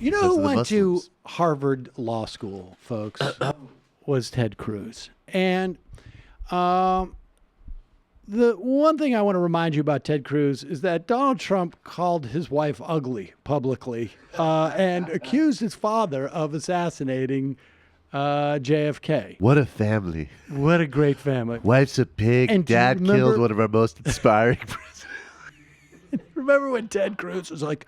You know who went to Harvard Law School, folks, was Ted Cruz. And the one thing I want to remind you about Ted Cruz is that Donald Trump called his wife ugly publicly and accused his father of assassinating JFK. What a family. What a great family. Wife's a pig. And Dad killed one of our most inspiring presidents. Remember when Ted Cruz was like,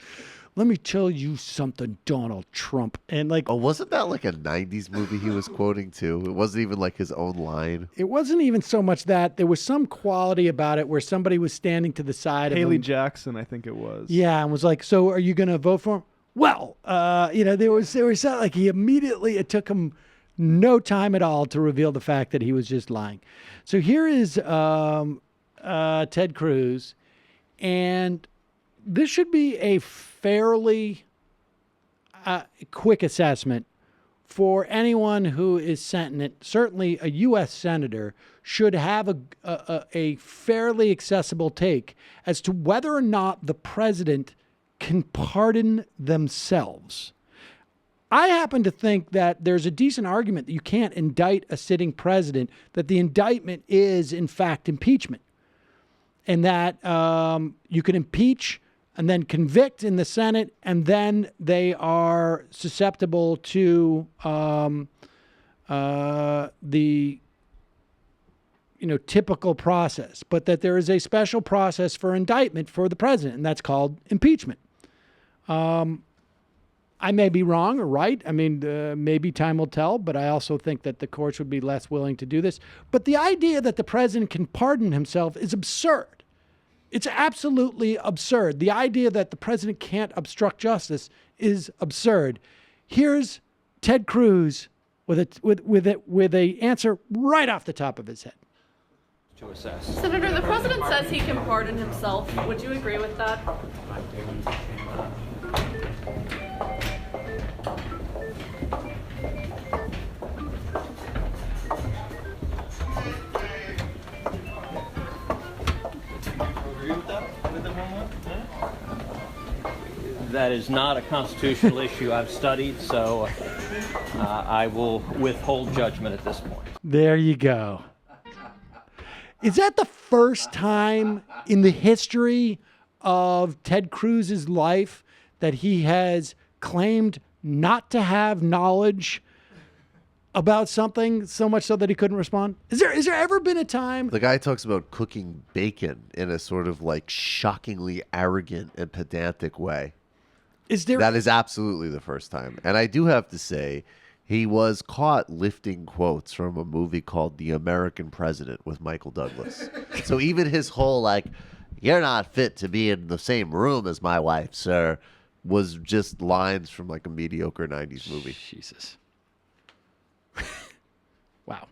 let me tell you something, Donald Trump. And like, oh, wasn't that like a 90s movie he was quoting too? It wasn't even like his own line. It wasn't even so much that. There was some quality about it where somebody was standing to the side of him. Haley Jackson, I think it was. Yeah, and was like, so are you going to vote for him? Well, there was like he immediately, it took him no time at all to reveal the fact that he was just lying. So here is Ted Cruz, and this should be a fairly quick assessment for anyone who is sentenced. Certainly a U.S. senator should have a fairly accessible take as to whether or not the president can pardon themselves. I happen to think that there's a decent argument that you can't indict a sitting president, that the indictment is, in fact, impeachment, and that you can impeach and then convict in the Senate, and then they are susceptible to the typical process, but that there is a special process for indictment for the president, and that's called impeachment. I may be wrong or right. I mean, maybe time will tell, but I also think that the courts would be less willing to do this. But the idea that the president can pardon himself is absurd. It's absolutely absurd. The idea that the president can't obstruct justice is absurd. Here's Ted Cruz with a answer right off the top of his head. To assess. Senator, the president says he can pardon himself. Would you agree with that? That is not a constitutional issue I've studied, so I will withhold judgment at this point. There you go. Is that the first time in the history of Ted Cruz's life that he has claimed not to have knowledge about something, so much so that he couldn't respond? Is there ever been a time? The guy talks about cooking bacon in a sort of like shockingly arrogant and pedantic way. That is absolutely the first time. And I do have to say, he was caught lifting quotes from a movie called The American President with Michael Douglas. So even his whole, like, you're not fit to be in the same room as my wife, sir, was just lines from like a mediocre 90s movie. Jesus. Wow.